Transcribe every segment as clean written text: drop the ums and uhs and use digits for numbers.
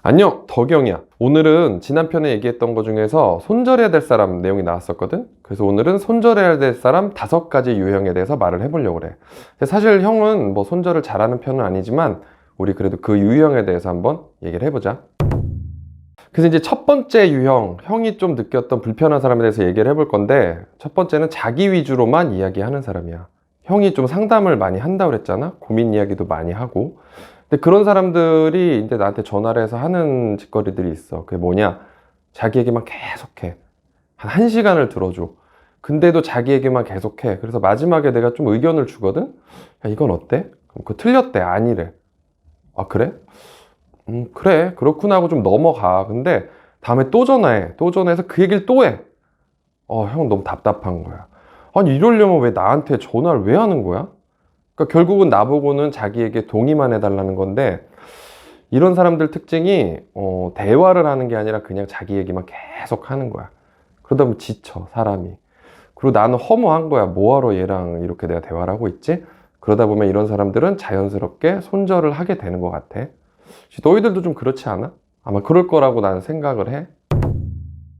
안녕, 덕영이야. 오늘은 지난 편에 얘기했던 것 중에서 손절해야 될 사람 내용이 나왔었거든. 그래서 오늘은 손절해야 될 사람 5가지 유형에 대해서 말을 해보려고 그래. 사실 형은 뭐 손절을 잘하는 편은 아니지만 우리 그래도 그 유형에 대해서 한번 얘기를 해보자. 그래서 이제 첫 번째 유형, 형이 좀 느꼈던 불편한 사람에 대해서 얘기를 해볼 건데, 첫 번째는 자기 위주로만 이야기하는 사람이야. 형이 좀 상담을 많이 한다고 그랬잖아. 고민 이야기도 많이 하고. 근데 그런 사람들이 이제 나한테 전화를 해서 하는 짓거리들이 있어. 그게 뭐냐? 자기 얘기만 계속해. 한 1시간을 들어줘. 근데도 자기 얘기만 계속해. 그래서 마지막에 내가 좀 의견을 주거든? 야, 이건 어때? 그럼 그거 틀렸대. 아니래. 아, 그래? 그래. 그렇구나 하고 좀 넘어가. 근데 다음에 또 전화해. 또 전화해서 그 얘기를 또 해. 형 너무 답답한 거야. 아니, 이러려면 왜 나한테 전화를 왜 하는 거야? 그러니까 결국은 나보고는 자기에게 동의만 해달라는 건데, 이런 사람들 특징이 대화를 하는 게 아니라 그냥 자기 얘기만 계속 하는 거야. 그러다 보면 지쳐, 사람이. 그리고 나는 허무한 거야. 뭐하러 얘랑 이렇게 내가 대화를 하고 있지? 그러다 보면 이런 사람들은 자연스럽게 손절을 하게 되는 것 같아. 너희들도 좀 그렇지 않아? 아마 그럴 거라고 나는 생각을 해.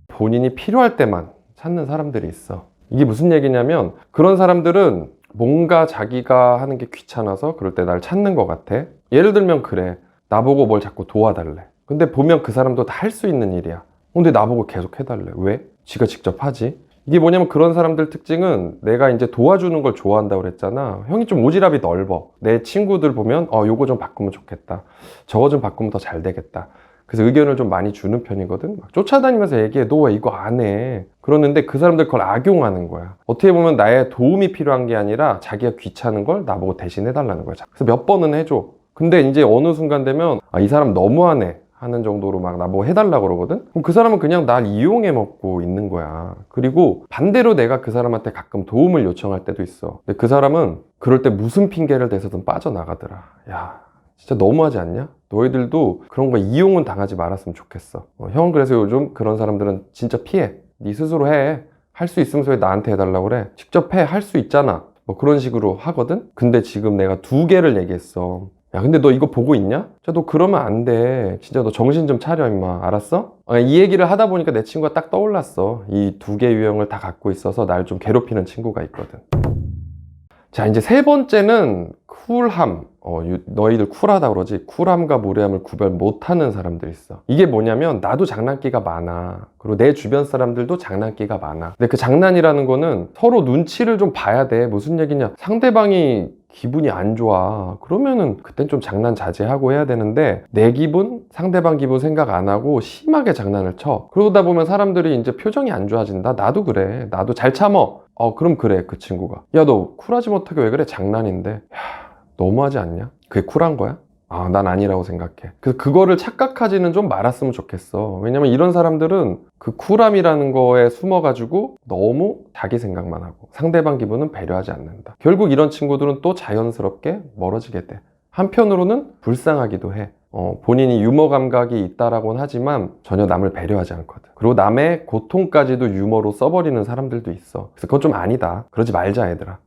본인이 필요할 때만 찾는 사람들이 있어. 이게 무슨 얘기냐면, 그런 사람들은 뭔가 자기가 하는 게 귀찮아서 그럴 때 날 찾는 것 같아. 예를 들면 그래. 나보고 뭘 자꾸 도와달래. 근데 보면 그 사람도 다 할 수 있는 일이야. 근데 나보고 계속 해달래. 왜? 지가 직접 하지. 이게 뭐냐면, 그런 사람들 특징은 내가 이제 도와주는 걸 좋아한다고 그랬잖아. 형이 좀 오지랖이 넓어. 내 친구들 보면 요거 좀 바꾸면 좋겠다. 저거 좀 바꾸면 더 잘 되겠다. 그래서 의견을 좀 많이 주는 편이거든. 막 쫓아다니면서 얘기해. 너 왜 이거 안 해? 그러는데 그 사람들 그걸 악용하는 거야. 어떻게 보면 나의 도움이 필요한 게 아니라 자기가 귀찮은 걸 나보고 대신 해달라는 거야. 그래서 몇 번은 해줘. 근데 이제 어느 순간 되면 이 사람 너무하네 하는 정도로 막 나보고 해달라고 그러거든. 그럼 그 사람은 그냥 날 이용해 먹고 있는 거야. 그리고 반대로 내가 그 사람한테 가끔 도움을 요청할 때도 있어. 근데 그 사람은 그럴 때 무슨 핑계를 대서든 빠져나가더라. 야, 진짜 너무하지 않냐? 너희들도 그런 거 이용은 당하지 말았으면 좋겠어. 형은 그래서 요즘 그런 사람들은 진짜 피해. 네 스스로 해. 할 수 있으면서 왜 나한테 해달라고 그래? 직접 해. 할 수 있잖아. 뭐 그런 식으로 하거든? 근데 지금 내가 2개를 얘기했어. 야, 근데 너 이거 보고 있냐? 진짜 너 그러면 안 돼. 진짜 너 정신 좀 차려, 임마. 알았어? 이 얘기를 하다 보니까 내 친구가 딱 떠올랐어. 이 2개 유형을 다 갖고 있어서 날 좀 괴롭히는 친구가 있거든. 자, 이제 3번째는 쿨함. 너희들 쿨하다 그러지? 쿨함과 무례함을 구별 못하는 사람들이 있어. 이게 뭐냐면, 나도 장난기가 많아. 그리고 내 주변 사람들도 장난기가 많아. 근데 그 장난이라는 거는 서로 눈치를 좀 봐야 돼. 무슨 얘기냐? 상대방이 기분이 안 좋아. 그러면은 그땐 좀 장난 자제하고 해야 되는데, 내 기분, 상대방 기분 생각 안 하고 심하게 장난을 쳐. 그러다 보면 사람들이 이제 표정이 안 좋아진다. 나도 그래. 나도 잘 참어. 그럼 그래, 그 친구가. 야, 너 쿨하지 못하게 왜 그래? 장난인데. 야, 너무하지 않냐? 그게 쿨한 거야? 난 아니라고 생각해. 그래서 그거를 착각하지는 좀 말았으면 좋겠어. 왜냐면 이런 사람들은 그 쿨함이라는 거에 숨어가지고 너무 자기 생각만 하고 상대방 기분은 배려하지 않는다. 결국 이런 친구들은 또 자연스럽게 멀어지게 돼. 한편으로는 불쌍하기도 해. 본인이 유머 감각이 있다라고는 하지만 전혀 남을 배려하지 않거든. 그리고 남의 고통까지도 유머로 써버리는 사람들도 있어. 그래서 그건 좀 아니다. 그러지 말자, 얘들아.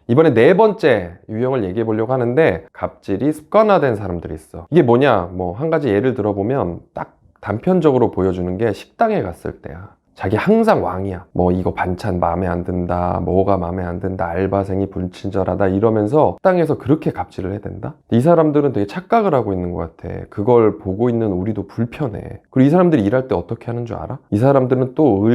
이번에 4번째 유형을 얘기해 보려고 하는데, 갑질이 습관화된 사람들이 있어. 이게 뭐냐? 한 가지 예를 들어보면 딱 단편적으로 보여주는 게 식당에 갔을 때야. 자기 항상 왕이야. 이거 반찬 마음에 안 든다, 뭐가 마음에 안 든다, 알바생이 불친절하다 이러면서 식당에서 그렇게 갑질을 해야 된다? 이 사람들은 되게 착각을 하고 있는 것 같아. 그걸 보고 있는 우리도 불편해. 그리고 이 사람들이 일할 때 어떻게 하는 줄 알아? 이 사람들은 또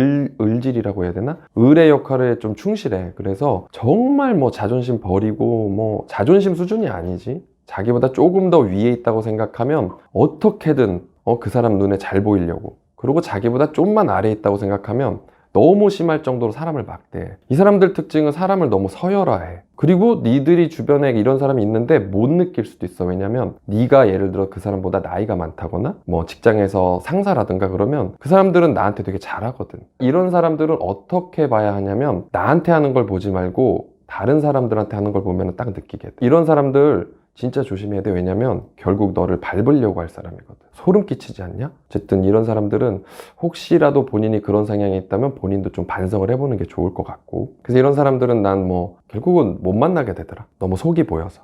을질이라고 해야 되나? 을의 역할에 좀 충실해. 그래서 정말 자존심 버리고, 자존심 수준이 아니지. 자기보다 조금 더 위에 있다고 생각하면 어떻게든 그 사람 눈에 잘 보이려고, 그리고 자기보다 좀만 아래에 있다고 생각하면 너무 심할 정도로 사람을 막대. 이 사람들 특징은 사람을 너무 서열화해. 그리고 니들이 주변에 이런 사람이 있는데 못 느낄 수도 있어. 왜냐면 네가 예를 들어 그 사람보다 나이가 많다거나 직장에서 상사라든가 그러면 그 사람들은 나한테 되게 잘하거든. 이런 사람들은 어떻게 봐야 하냐면, 나한테 하는 걸 보지 말고 다른 사람들한테 하는 걸 보면 딱 느끼게 돼. 이런 사람들 진짜 조심해야 돼. 왜냐면 결국 너를 밟으려고 할 사람이거든. 소름 끼치지 않냐? 어쨌든 이런 사람들은 혹시라도 본인이 그런 성향이 있다면 본인도 좀 반성을 해보는 게 좋을 것 같고, 그래서 이런 사람들은 난 결국은 못 만나게 되더라. 너무 속이 보여서.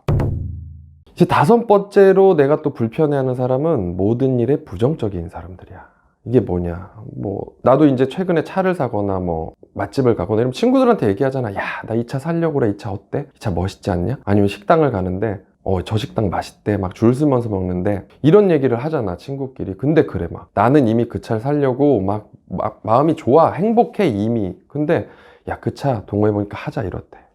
이제 다섯 번째로 내가 또 불편해하는 사람은 모든 일에 부정적인 사람들이야. 이게 뭐냐. 나도 이제 최근에 차를 사거나 맛집을 가거나 이러면 친구들한테 얘기하잖아. 야, 나 이 차 살려고 그래. 이 차 어때? 이 차 멋있지 않냐? 아니면 식당을 가는데, 저 식당 맛있대. 막 줄 서면서 먹는데, 이런 얘기를 하잖아, 친구끼리. 근데 그래, 나는 이미 그 차를 살려고 마음이 좋아. 행복해, 이미. 근데, 야, 그 차 동호회보니까 하자,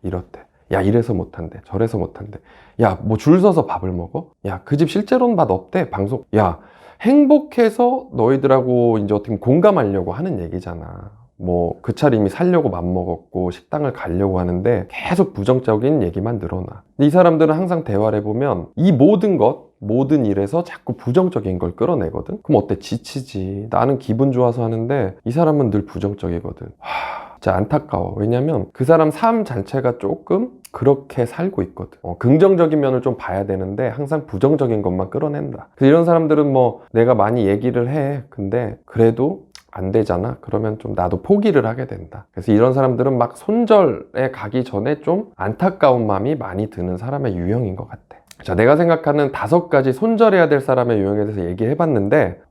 이렇대. 야, 이래서 못한대. 저래서 못한대. 야, 줄 서서 밥을 먹어? 야, 그 집 실제로는 맛 없대. 방송. 야, 행복해서 너희들하고 이제 어떻게 공감하려고 하는 얘기잖아. 그 차를 이미 살려고 맘먹었고 식당을 가려고 하는데 계속 부정적인 얘기만 늘어나. 이 사람들은 항상 대화를 해보면 이 모든 일에서 자꾸 부정적인 걸 끌어내거든? 그럼 어때? 지치지. 나는 기분 좋아서 하는데 이 사람은 늘 부정적이거든. 진짜 안타까워. 왜냐면 그 사람 삶 자체가 조금 그렇게 살고 있거든. 긍정적인 면을 좀 봐야 되는데 항상 부정적인 것만 끌어낸다. 그래서 이런 사람들은 내가 많이 얘기를 해. 근데 그래도 안 되잖아. 그러면 좀 나도 포기를 하게 된다. 그래서 이런 사람들은 막 손절에 가기 전에 좀 안타까운 마음이 많이 드는 사람의 유형인 것 같아. 자, 내가 생각하는 5가지 손절해야 될 사람의 유형에 대해서 얘기해봤는데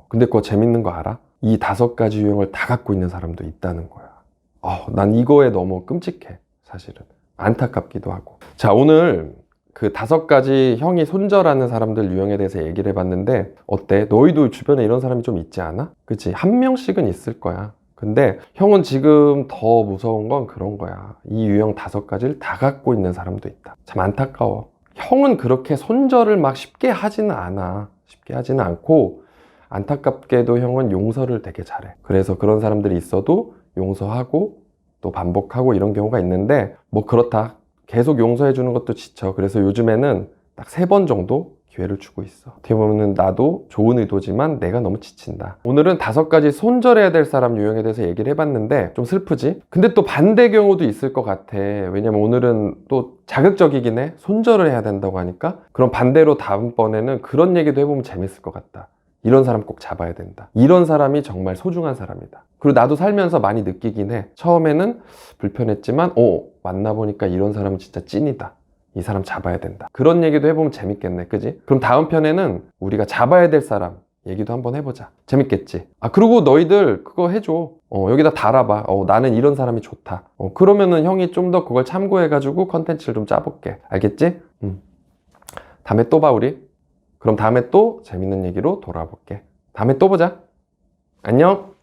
근데 그거 재밌는 거 알아? 이 5가지 유형을 다 갖고 있는 사람도 있다는 거야. 난 이거에 너무 끔찍해, 사실은. 안타깝기도 하고. 자, 오늘 그 5가지 형이 손절하는 사람들 유형에 대해서 얘기를 해봤는데 어때? 너희도 주변에 이런 사람이 좀 있지 않아? 그치? 한 명씩은 있을 거야. 근데 형은 지금 더 무서운 건 그런 거야. 이 유형 5가지를 다 갖고 있는 사람도 있다. 참 안타까워. 형은 그렇게 손절을 막 쉽게 하지는 않아. 쉽게 하지는 않고 안타깝게도 형은 용서를 되게 잘해. 그래서 그런 사람들이 있어도 용서하고 또 반복하고 이런 경우가 있는데 그렇다. 계속 용서해 주는 것도 지쳐. 그래서 요즘에는 딱 3번 정도 기회를 주고 있어. 어떻게 보면 나도 좋은 의도지만 내가 너무 지친다. 오늘은 5가지 손절해야 될 사람 유형에 대해서 얘기를 해봤는데 좀 슬프지? 근데 또 반대 경우도 있을 것 같아. 왜냐면 오늘은 또 자극적이긴 해. 손절을 해야 된다고 하니까. 그럼 반대로 다음번에는 그런 얘기도 해보면 재밌을 것 같다. 이런 사람 꼭 잡아야 된다. 이런 사람이 정말 소중한 사람이다. 그리고 나도 살면서 많이 느끼긴 해. 처음에는 불편했지만 만나보니까 이런 사람은 진짜 찐이다. 이 사람 잡아야 된다. 그런 얘기도 해보면 재밌겠네. 그지? 그럼 다음 편에는 우리가 잡아야 될 사람 얘기도 한번 해보자. 재밌겠지? 그리고 너희들 그거 해줘. 여기다 달아봐. 나는 이런 사람이 좋다. 그러면은 형이 좀 더 그걸 참고해가지고 컨텐츠를 좀 짜볼게. 알겠지? 다음에 또 봐, 우리. 그럼 다음에 또 재밌는 얘기로 돌아볼게. 다음에 또 보자. 안녕.